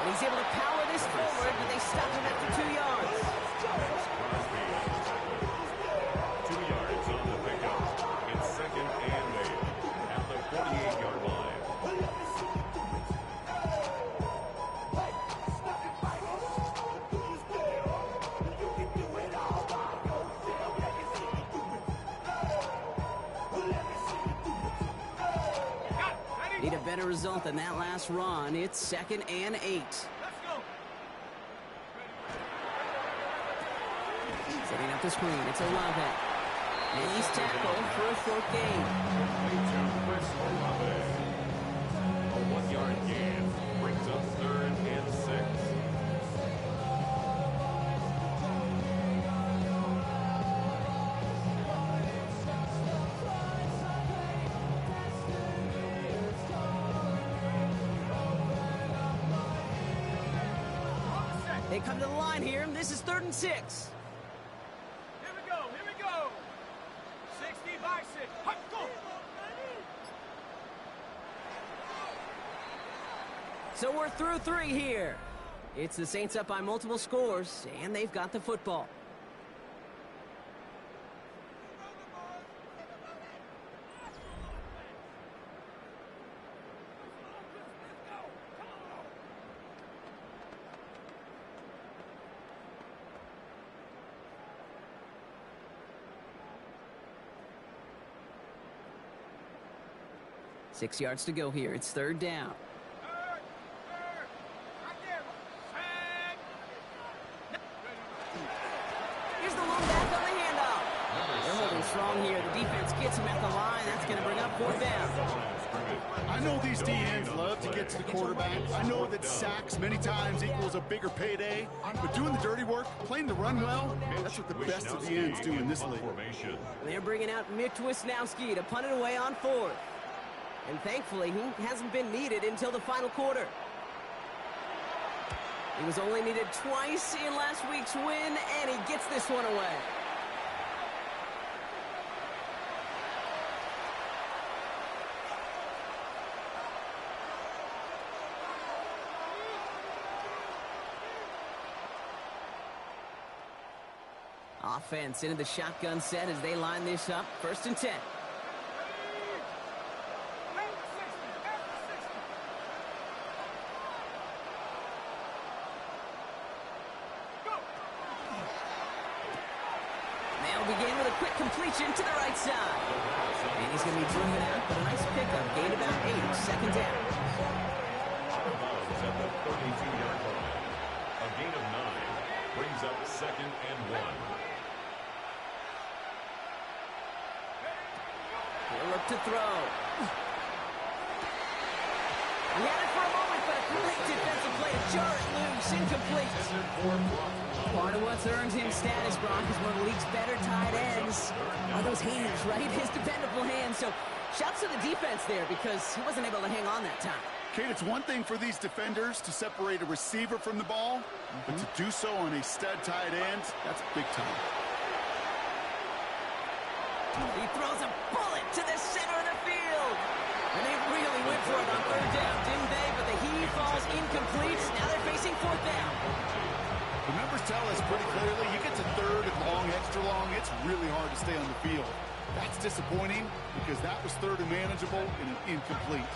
And he's able to power this forward, but they stop him after 2 yards. 2 yards on the pickup. It's 2nd and 8 at the 48-yard line. Need a better result than that last run. It's 2nd and 8. Let's go. Setting up the screen. It's Olave. And he's tackled for a 4th gain. A 1-yard gain brings up 3rd and 6. They come to the line here. This is 3rd and 6. Here we go, here we go. 60 by 6. Hut, go. So we're through 3 here. It's the Saints up by multiple scores, and they've got the football. Six yards to go here. It's 3rd down. Here's the one back on the handoff. They're holding strong here. The defense gets him at the line. That's going to bring up 4th down. I know these DNs love to get to the quarterback. I know that sacks many times equals a bigger payday. But doing the dirty work, playing the run well, that's what the best of the ends do in this league. They're bringing out Mitch Wisnowski to punt it away on 4th. And thankfully, he hasn't been needed until the final quarter. He was only needed twice in last week's win, and he gets this one away. Offense into the shotgun set as they line this up. 1st and 10. They'll begin with a quick completion to the right side. And he's going to be driven out, but a nice pickup. Gained about 8. 2nd down. Out of bounds at the 32-yard line. A gain of 9 brings up 2nd and 1. He'll look to throw. He had it for a moment, but a great defensive play to jar it loose. Incomplete. Part of what's earned him status, Brock, is one of the league's better tight ends. Are those hands, right? His dependable hands. So shouts to the defense there because he wasn't able to hang on that time. Kate, it's one thing for these defenders to separate a receiver from the ball, but to do so on a stud tight end, that's big time. He throws a bullet to the center of the field. And they really went for it on 3rd down, didn't they? But the heave falls incomplete. Now they're facing 4th down. The numbers tell us pretty clearly, you get to 3rd and long, extra long, it's really hard to stay on the field. That's disappointing because that was 3rd and manageable and an incomplete.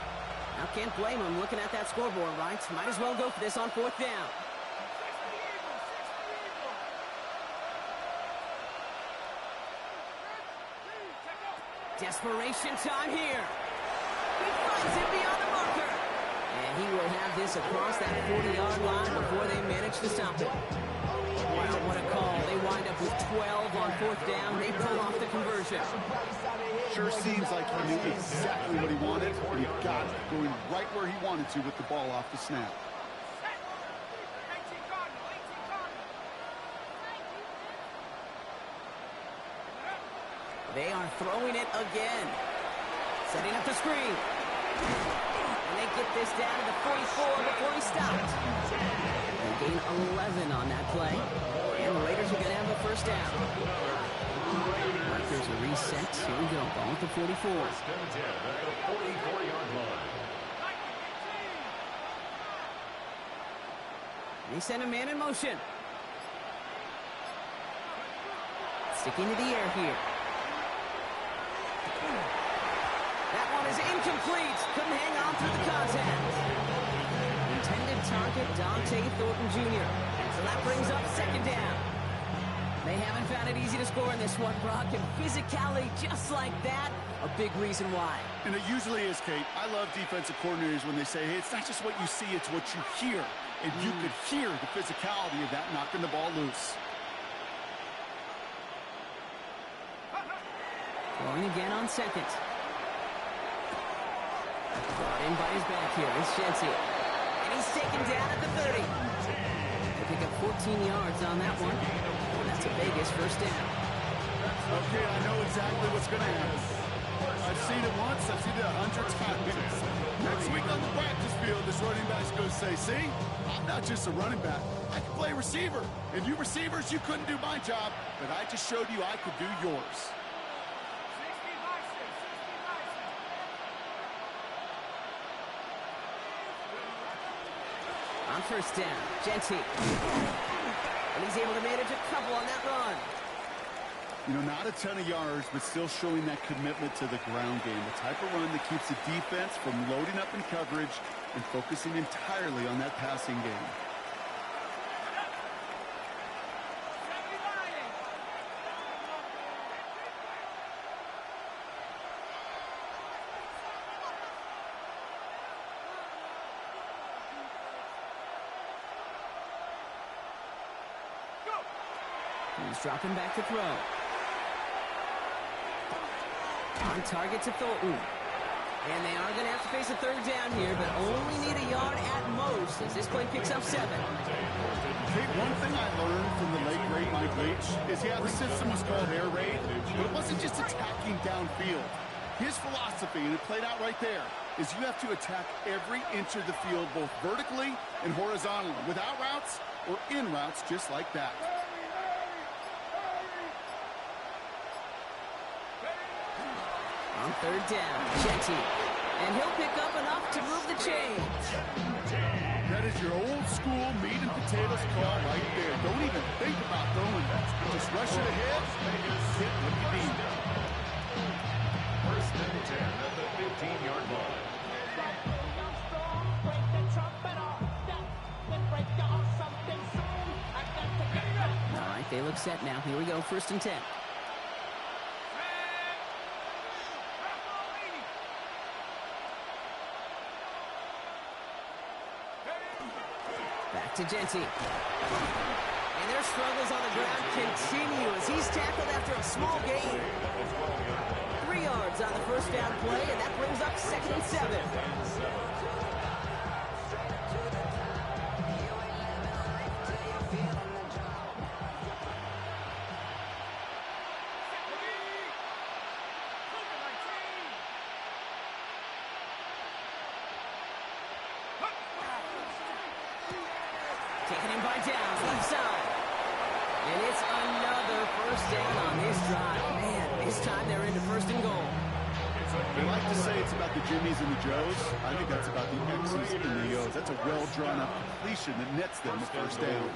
Now can't blame him looking at that scoreboard, right? Might as well go for this on 4th down. Desperation time here. He finds it beyond the marker. And he will have this across that 40-yard line before they manage to stop it. Wow, what a call. They wind up with 12 on 4th down. They pull off the conversion. Sure seems like he knew exactly what he wanted, and he got it, going right where he wanted to with the ball off the snap. They are throwing it again. Setting up the screen. And they get this down to the 44 before he stopped. They gain 11 on that play. And the Raiders are going to have a 1st down. Markers are reset. Here we go. Ball at the 44. 1st and 10 at the 44-yard line. They send a man in motion. Sticking to the air here. That one is incomplete. Couldn't hang on through the contact. Intended target, Dante Thornton Jr. So that brings up 2nd down. They haven't found it easy to score in this one, Brock. And physicality just like that, a big reason why. And it usually is, Kate. I love defensive coordinators when they say, hey, it's not just what you see, it's what you hear. And you could hear the physicality of that knocking the ball loose. Going again on 2nd. Brought in by his back here. It's Shensi. And he's taken down at the 30. They pick up 14 yards on that one. And that's a Vegas 1st down. Okay, I know exactly what's going to happen. I've seen it once. I've seen it 100 times. Next week on the practice field, this running back's going to say, see, I'm not just a running back. I can play receiver. And you receivers, you couldn't do my job, but I just showed you I could do yours. On 1st down, Genty. And he's able to manage a couple on that run. You know, not a ton of yards, but still showing that commitment to the ground game. The type of run that keeps the defense from loading up in coverage and focusing entirely on that passing game. He's dropping back to throw. On target to Thornton. And they are going to have to face a 3rd down here, but only need a yard at most as this play picks up 7. Kate, one thing I learned from the late great Mike Leach is, yeah, the system was called air raid, but it wasn't just attacking downfield. His philosophy, and it played out right there, is you have to attack every inch of the field, both vertically and horizontally, without routes or in routes, just like that. On third down, Chetty. And he'll pick up enough to move the chains. That is your old school meat and potatoes call right there. Don't even think about throwing that. Just rush it ahead, hit what you need. First and 10 at the 15-yard line. All right, they look set now. Here we go, first and 10. Back to Genty. And their struggles on the ground continue as he's tackled after a small gain. 3 yards on the first down play, and that brings up 2nd and 7. Taken in by Downs, left side. And it's another first down on this drive. Man, this time they're into first and goal. They like to say it's about the Jimmies and the Joes. I think that's about the X's and the O's. That's a well-drawn-up completion that nets them the first down.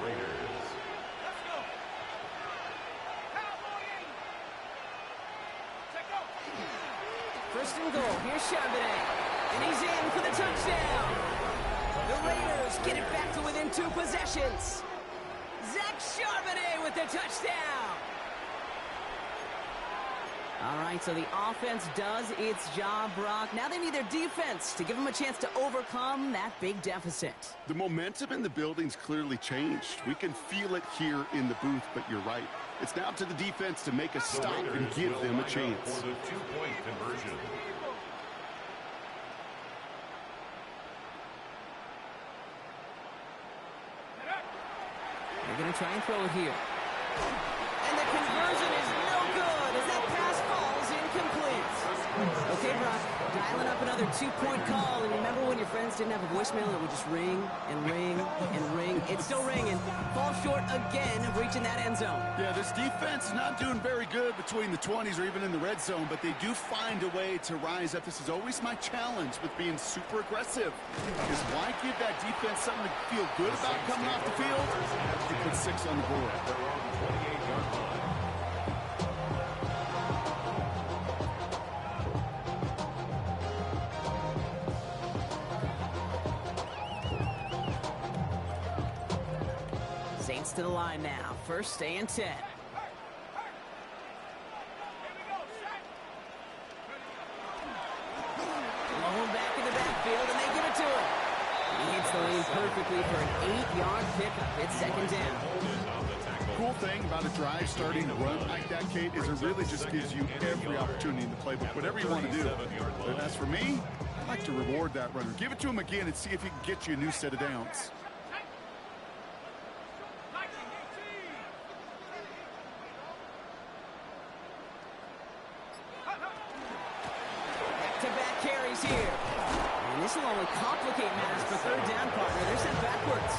First and goal. Here's Charbonnet. And he's in for the touchdown. The Raiders get it back to within 2 possessions. Zach Charbonnet with the touchdown. All right, so the offense does its job, Brock. Now they need their defense to give them a chance to overcome that big deficit. The momentum in the building's clearly changed. We can feel it here in the booth, but you're right. It's now up to the defense to make a stop and give them a chance. For the 2-point conversion. They're going to try and throw it here. And the conversion is no good as that pass falls incomplete. Okay, Brock, dialing up another 2-point call. And remember when your friends didn't have a voicemail and it would just ring and ring and ring? It's still ringing. Fall short again of reaching that end zone. Yeah, this defense is not doing very good between the 20s or even in the red zone, but they do find a way to rise up. This is always my challenge with being super aggressive. Is why give that defense something to feel good about coming off the field? You put 6 on the board. 28-yard line. Saints to the line now. First and 10. Thrown back in the backfield, and they give it to him. He hits the lane perfectly for an 8-yard pickup. It's 2nd down. Cool thing about a drive starting to run like that, Kate, is it really just gives you every opportunity in the playbook, whatever you want to do. But as for me, I like to reward that runner. Give it to him again and see if he can get you a new set of downs. Back-to-back carries here. And this will only complicate matters for third down, partner. They're sent backwards.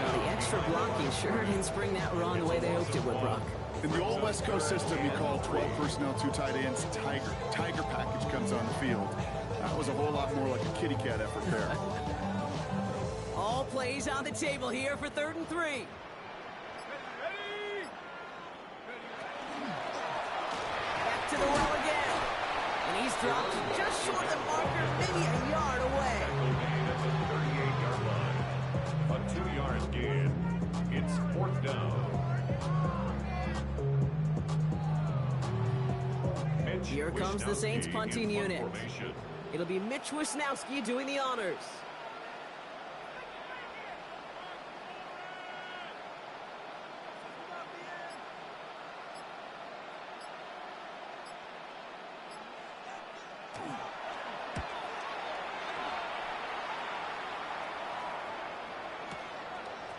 The extra blocking sure didn't spring that run the way they hoped it would, Brock. In the old West Coast system, you call 12 personnel, 2 tight ends, Tiger. Tiger package comes on the field. That was a whole lot more like a kitty cat effort there. All plays on the table here for 3rd and 3. Back to the well again. And he's dropped just short of the marker, maybe a yard away. A 2-yard gain. It's 4th down. Here comes the Saints punting unit. It'll be Mitch Wisnowski doing the honors.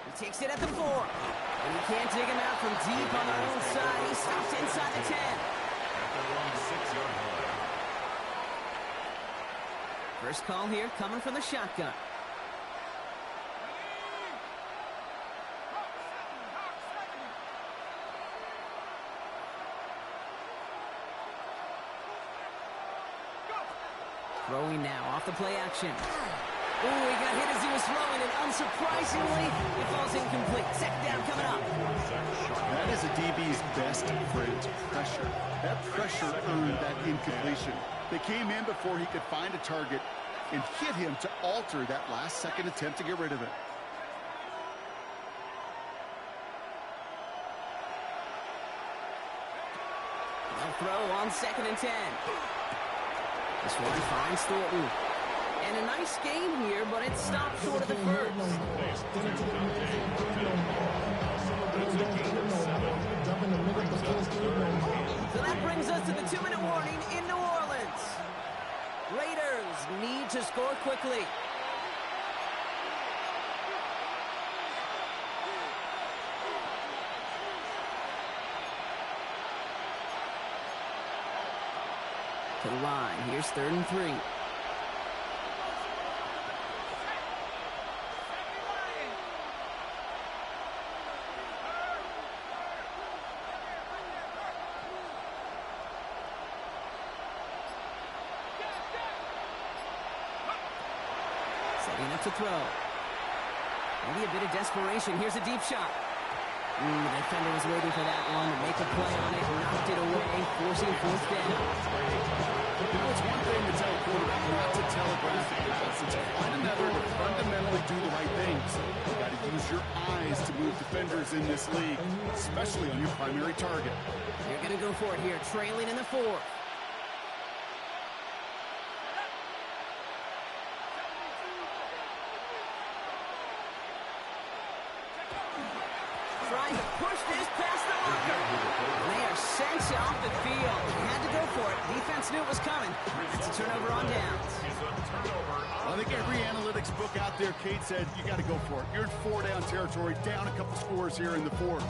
He takes it at the 4. And he can't dig him out from deep on their own side. He stops inside the 10. At their own 6-yard line. First call here coming from the shotgun. Throwing now off the play action. Ooh, he got hit as he was throwing, and unsurprisingly, it falls incomplete. Second down coming up. That is a DB's best friend, pressure. That pressure earned that incompletion. They came in before he could find a target and hit him to alter that last-second attempt to get rid of it. They'll throw on 2nd and 10. This one finds Thornton. And a nice game here, but it stopped short of the first. So that brings us to the 2-minute warning in New Orleans. Raiders need to score quickly. To the line. Here's 3rd and 3. Setting up to throw. Maybe a bit of desperation. Here's a deep shot. The defender was waiting for that one to make a play on it, knocked it away, forcing 4th down. You know, it's one thing to tell a quarterback not to telegraph the pass. It's quite another to fundamentally do the right things. You got to use your eyes to move defenders in this league, especially on your primary target. You're going to go for it here, trailing in the 4th. Trying to push this past the marker. They are sent off the field. They had to go for it. Defense knew it was coming. It's a turnover on downs. I think every analytics book out there, Kate, said you got to go for it. You're in 4-down territory, down a couple scores here in the 4th.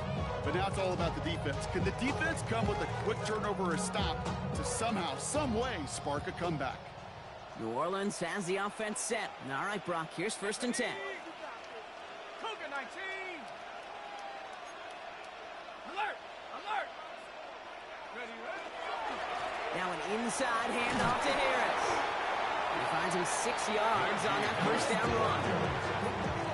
But now it's all about the defense. Can the defense come with a quick turnover or a stop to somehow, some way, spark a comeback? New Orleans has the offense set. All right, Brock, here's 1st and 10. Cougar 19. Alert! Alert! Ready, ready? Now an inside handoff to Harris. He finds him 6 yards on that 1st down run.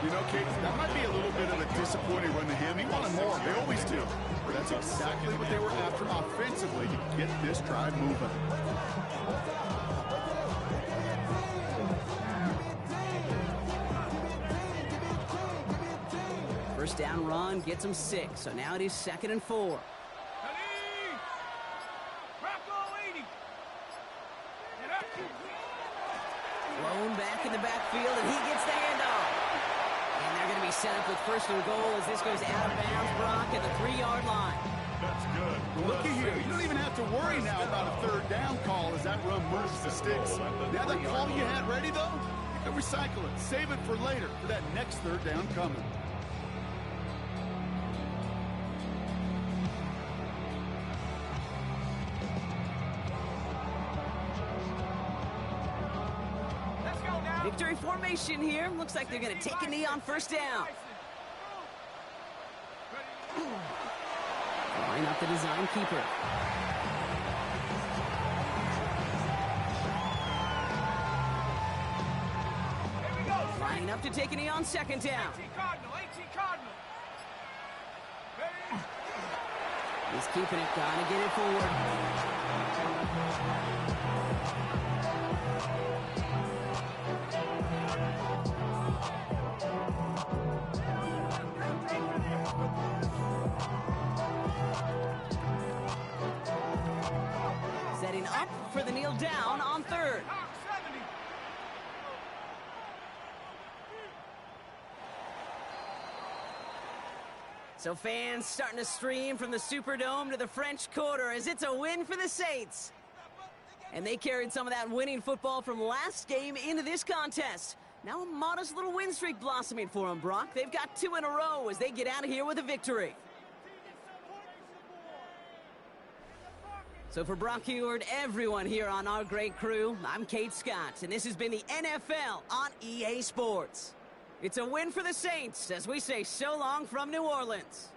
You know, Kate, that might be a little bit of a disappointing run to him. He wanted more. They always do. But that's exactly what they were after offensively to get this drive moving. First down run gets him 6. So now it is 2nd and 4. Ready? Rocco 80. Get up. Blown back in the backfield, and he gets the handoff. And they're going to be set up with 1st and goal as this goes out of bounds, Brock, at the 3-yard line. That's good. Looky here. You don't even have to worry now about a 3rd down call as that run moves the sticks. Now that call you had ready, though, you can recycle it. Save it for later for that next 3rd down coming. Let's go now. Victory formation here. Looks like they're going to take a knee on 1st down. Line up the design keeper. Here we go. Lining up to take a knee on 2nd down. 18 Cardinal. 18 Cardinal. Ready? He's keeping it, trying to get it forward. Setting up for the kneel down on 3rd. Hawk 70. So fans starting to stream from the Superdome to the French Quarter as it's a win for the Saints. And they carried some of that winning football from last game into this contest. Now a modest little win streak blossoming for them, Brock. They've got 2 in a row as they get out of here with a victory. So for Brock Huard, everyone here on our great crew, I'm Kate Scott, and this has been the NFL on EA Sports. It's a win for the Saints as we say so long from New Orleans.